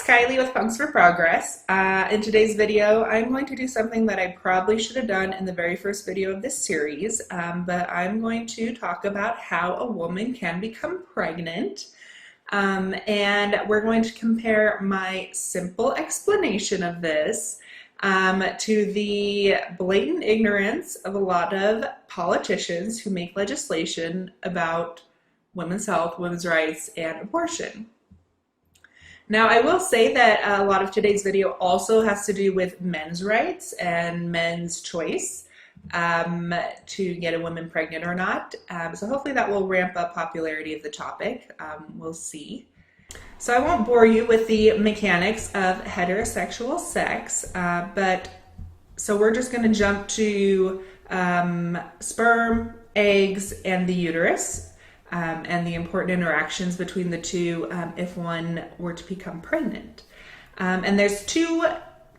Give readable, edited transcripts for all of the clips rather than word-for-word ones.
Kylie with Punks for Progress. In today's video, I'm going to do something that I probably should have done in the very first video of this series, but I'm going to talk about how a woman can become pregnant. And we're going to compare my simple explanation of this to the blatant ignorance of a lot of politicians who make legislation about women's health, women's rights, and abortion. Now, I will say that a lot of today's video also has to do with men's rights and men's choice to get a woman pregnant or not. So hopefully that will ramp up popularity of the topic. We'll see. So I won't bore you with the mechanics of heterosexual sex, so we're just going to jump to sperm, eggs, and the uterus. And the important interactions between the two if one were to become pregnant. And there's two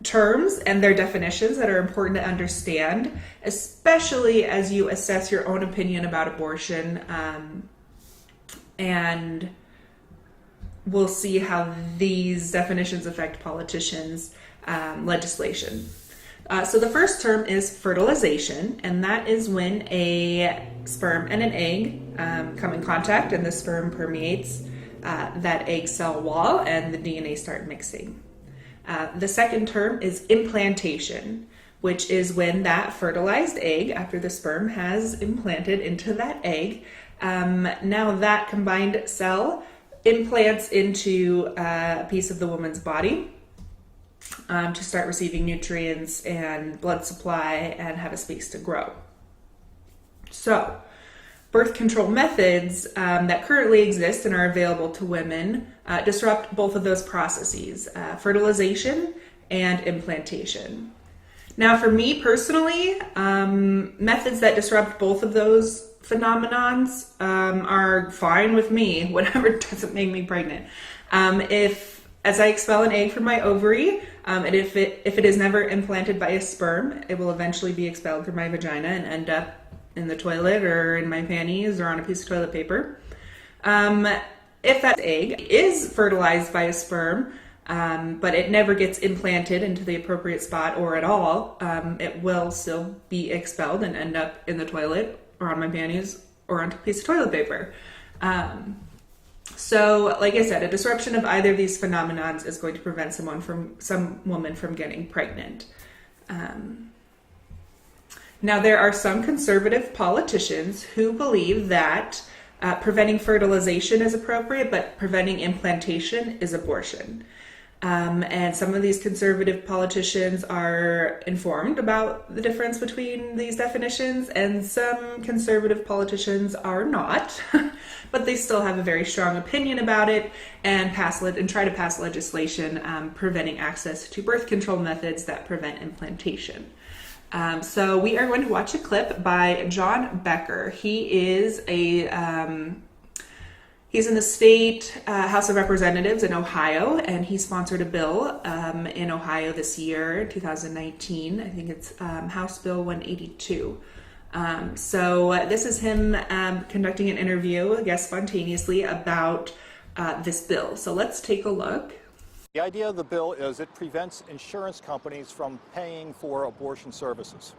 terms and their definitions that are important to understand, especially as you assess your own opinion about abortion. And we'll see how these definitions affect politicians' legislation. So the first term is fertilization, and that is when a sperm and an egg come in contact and the sperm permeates that egg cell wall and the DNA start mixing. The second term is implantation, which is when that fertilized egg, after the sperm has implanted into that egg, now that combined cell implants into a piece of the woman's body to start receiving nutrients and blood supply and have a space to grow. So, birth control methods that currently exist and are available to women disrupt both of those processes, fertilization and implantation. Now, for me personally, methods that disrupt both of those phenomenons are fine with me, whatever doesn't make me pregnant. As I expel an egg from my ovary, and if it is never implanted by a sperm, it will eventually be expelled through my vagina and end up in the toilet or in my panties or on a piece of toilet paper. If that egg is fertilized by a sperm, but it never gets implanted into the appropriate spot or at all, it will still be expelled and end up in the toilet or on my panties or on a piece of toilet paper. So, like I said, a disruption of either of these phenomenons is going to prevent some woman from getting pregnant. Now, there are some conservative politicians who believe that preventing fertilization is appropriate, but preventing implantation is abortion. And some of these conservative politicians are informed about the difference between these definitions, and some conservative politicians are not, but they still have a very strong opinion about it and try to pass legislation preventing access to birth control methods that prevent implantation. So we are going to watch a clip by John Becker. He is He's in the state House of Representatives in Ohio, and he sponsored a bill in Ohio this year, 2019. I think it's House Bill 182. So this is him conducting an interview, I guess spontaneously, about this bill. So let's take a look. The idea of the bill is it prevents insurance companies from paying for abortion services.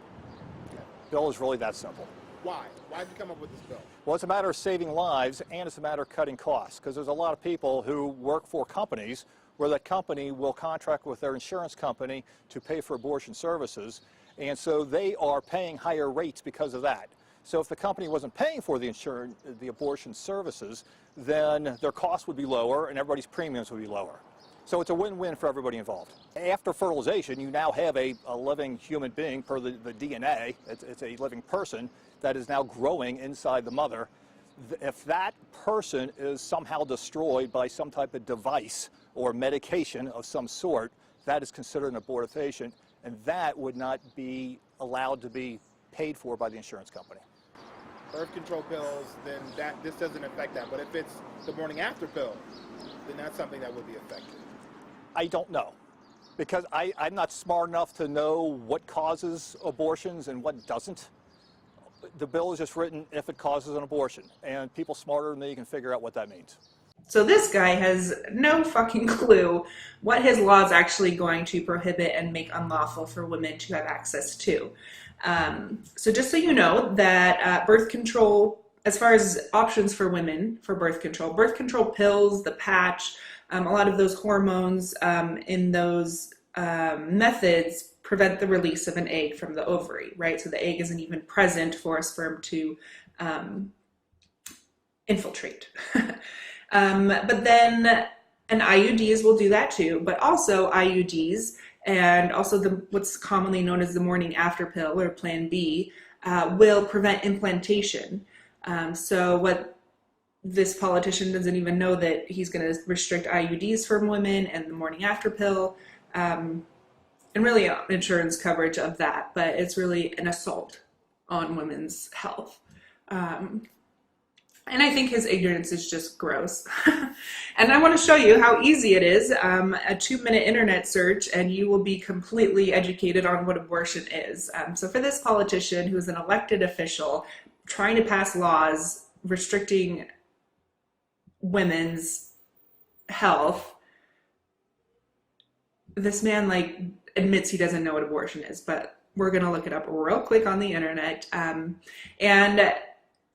The bill is really that simple. Why? Why did you come up with this bill? Well, it's a matter of saving lives, and it's a matter of cutting costs, because there's a lot of people who work for companies where that company will contract with their insurance company to pay for abortion services, and so they are paying higher rates because of that. So if the company wasn't paying for the abortion services, then their costs would be lower and everybody's premiums would be lower. So it's a win-win for everybody involved. After fertilization, you now have a living human being per the DNA. It's a living person that is now growing inside the mother. If that person is somehow destroyed by some type of device or medication of some sort, that is considered an abortifacient, and that would not be allowed to be paid for by the insurance company. Birth control pills, then this doesn't affect that. But if it's the morning after pill, then that's something that would be affected. I don't know, because I'm not smart enough to know what causes abortions and what doesn't. The bill is just written if it causes an abortion, and people smarter than me can figure out what that means. So this guy has no fucking clue what his law is actually going to prohibit and make unlawful for women to have access to. So just so you know that birth control, as far as options for women for birth control pills, the patch, a lot of those hormones in those methods prevent the release of an egg from the ovary, right? So the egg isn't even present for a sperm to infiltrate. But then, and IUDs will do that too, but also IUDs and also what's commonly known as the morning after pill or Plan B will prevent implantation. So what this politician doesn't even know that he's going to restrict IUDs from women and the morning after pill, and really insurance coverage of that, but it's really an assault on women's health. And I think his ignorance is just gross. And I want to show you how easy it is. A 2-minute internet search and you will be completely educated on what abortion is. So for this politician who's an elected official trying to pass laws restricting women's health, this man admits he doesn't know what abortion is, but we're going to look it up real quick on the internet. And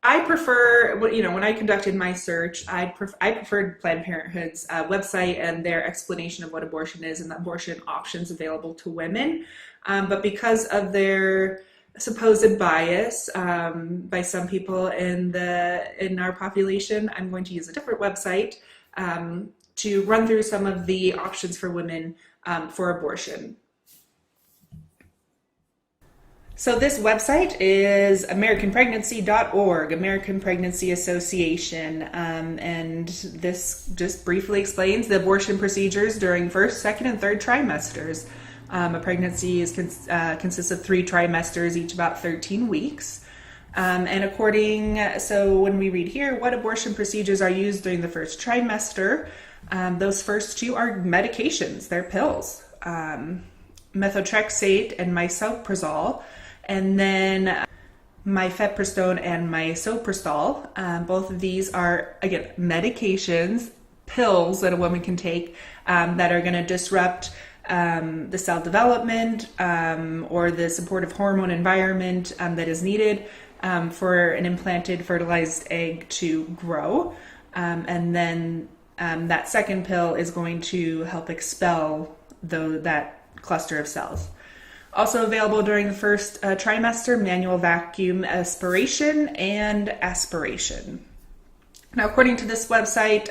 I prefer, when I conducted my search, I preferred Planned Parenthood's website and their explanation of what abortion is and the abortion options available to women. But because of their supposed bias by some people in our population, I'm going to use a different website to run through some of the options for women for abortion. So this website is AmericanPregnancy.org, American Pregnancy Association, and this just briefly explains the abortion procedures during first, second, and third trimesters. A pregnancy consists of 3 trimesters, each about 13 weeks. So when we read here, what abortion procedures are used during the first trimester, those first 2 are medications, they're pills, methotrexate and misoprostol. And then mifepristone and misoprostol. Both of these are, again, medications, pills that a woman can take that are going to disrupt the cell development or the supportive hormone environment that is needed for an implanted fertilized egg to grow. And then that second pill is going to help expel that cluster of cells. Also available during the first trimester, manual vacuum aspiration and aspiration. Now, according to this website,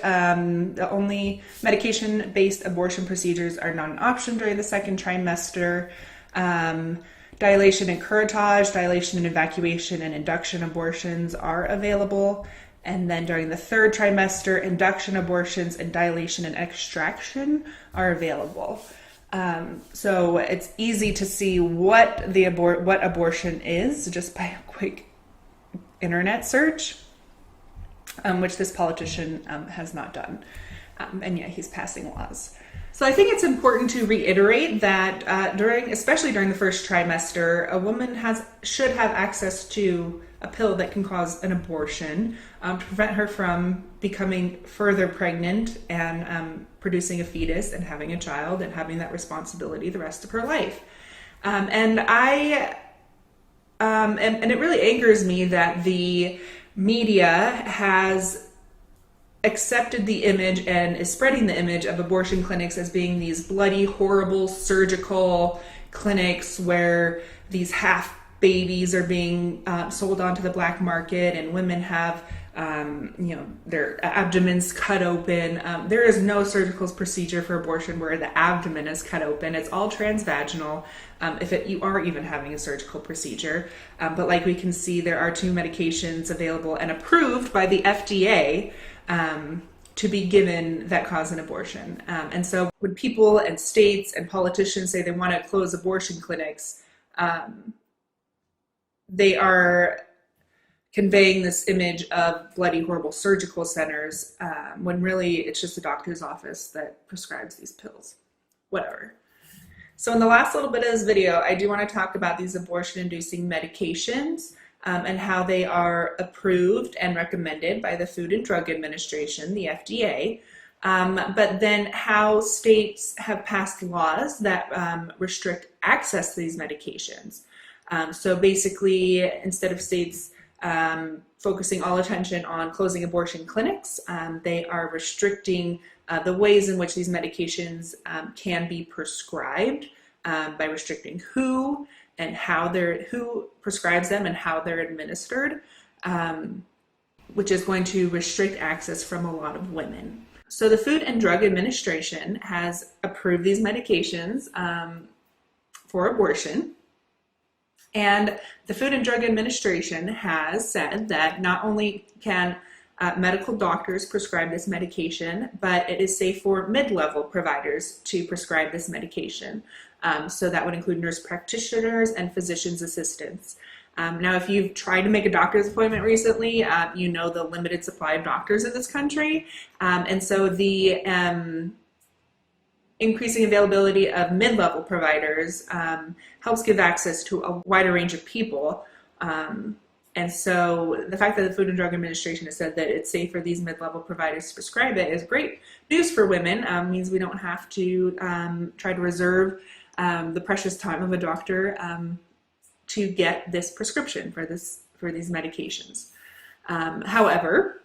the only medication-based abortion procedures are not an option during the second trimester. Dilation and curettage, dilation and evacuation, and induction abortions are available. And then during the third trimester, induction abortions and dilation and extraction are available. So it's easy to see what abortion is just by a quick internet search, which this politician has not done. And yet he's passing laws. So I think it's important to reiterate that especially during the first trimester, a woman should have access to a pill that can cause an abortion to prevent her from becoming further pregnant and producing a fetus and having a child and having that responsibility the rest of her life. And it really angers me that the media has accepted the image and is spreading the image of abortion clinics as being these bloody, horrible surgical clinics where these half babies are being sold onto the black market and women have their abdomens cut open. There is no surgical procedure for abortion where the abdomen is cut open. It's all transvaginal if you are even having a surgical procedure. But like we can see, there are 2 medications available and approved by the FDA to be given that cause an abortion. And so when people and states and politicians say they want to close abortion clinics, they are conveying this image of bloody, horrible surgical centers when really it's just a doctor's office that prescribes these pills. Whatever. So in the last little bit of this video, I do want to talk about these abortion-inducing medications. and how they are approved and recommended by the Food and Drug Administration, the FDA, but then how states have passed laws that restrict access to these medications. So basically, instead of states focusing all attention on closing abortion clinics, they are restricting the ways in which these medications can be prescribed by restricting who prescribes them and how they're administered, which is going to restrict access from a lot of women. So the Food and Drug Administration has approved these medications for abortion. And the Food and Drug Administration has said that not only can medical doctors prescribe this medication, but it is safe for mid-level providers to prescribe this medication. So that would include nurse practitioners and physician's assistants. Now, if you've tried to make a doctor's appointment recently, you know the limited supply of doctors in this country. And so the increasing availability of mid-level providers helps give access to a wider range of people. And so the fact that the Food and Drug Administration has said that it's safe for these mid-level providers to prescribe it is great news for women. Means we don't have to try to reserve the precious time of a doctor to get this prescription for these medications. However,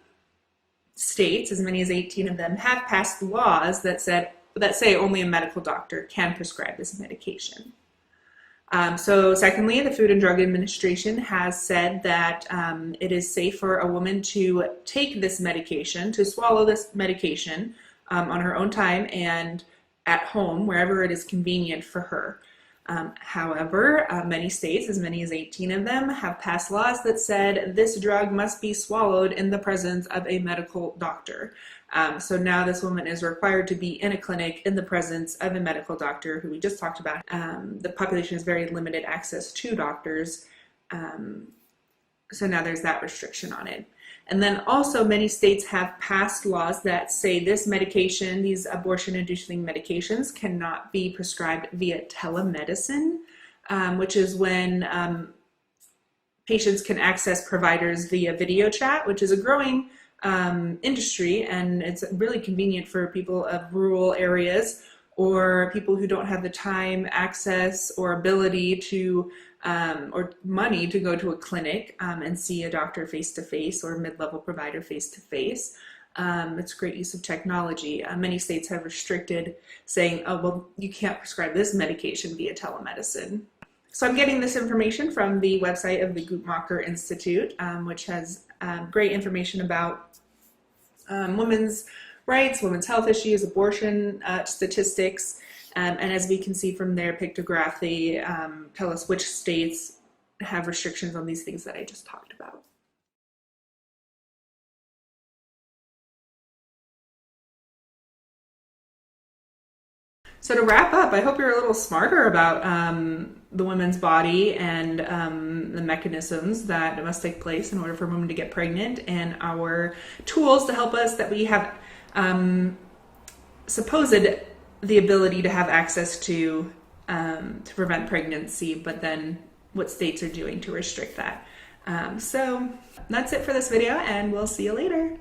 states, as many as 18 of them, have passed laws that say only a medical doctor can prescribe this medication. So secondly, the Food and Drug Administration has said that it is safe for a woman to take this medication, to swallow this medication on her own time and at home, wherever it is convenient for her. However, many states, as many as 18 of them, have passed laws that said this drug must be swallowed in the presence of a medical doctor. So now this woman is required to be in a clinic in the presence of a medical doctor, who we just talked about. The population has very limited access to doctors, so now there's that restriction on it. And then also many states have passed laws that say this medication, these abortion-inducing medications, cannot be prescribed via telemedicine, which is when patients can access providers via video chat, which is a growing industry, and it's really convenient for people of rural areas or people who don't have the time, access, or ability to or money to go to a clinic and see a doctor face-to-face or a mid-level provider face-to-face. It's a great use of technology. Many states have restricted, saying, oh, well, you can't prescribe this medication via telemedicine. So I'm getting this information from the website of the Guttmacher Institute, which has great information about women's rights, women's health issues, abortion statistics, and as we can see from their pictograph, they tell us which states have restrictions on these things that I just talked about. So to wrap up, I hope you're a little smarter about the women's body and the mechanisms that must take place in order for women to get pregnant, and our tools to help us that we have supposed the ability to have access to prevent pregnancy, but then what states are doing to restrict that. So that's it for this video, and we'll see you later.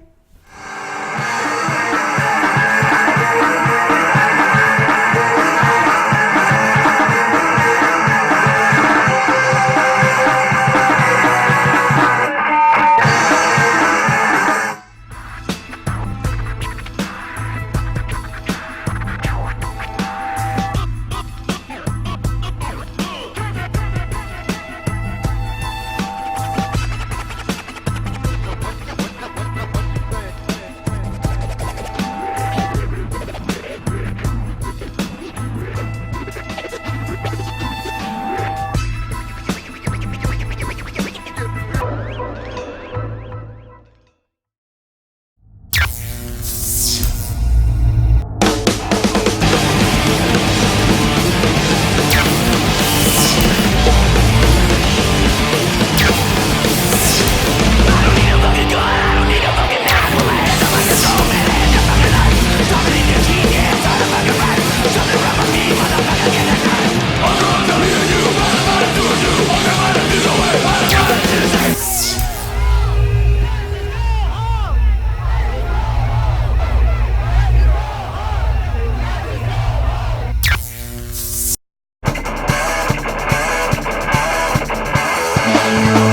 Bye.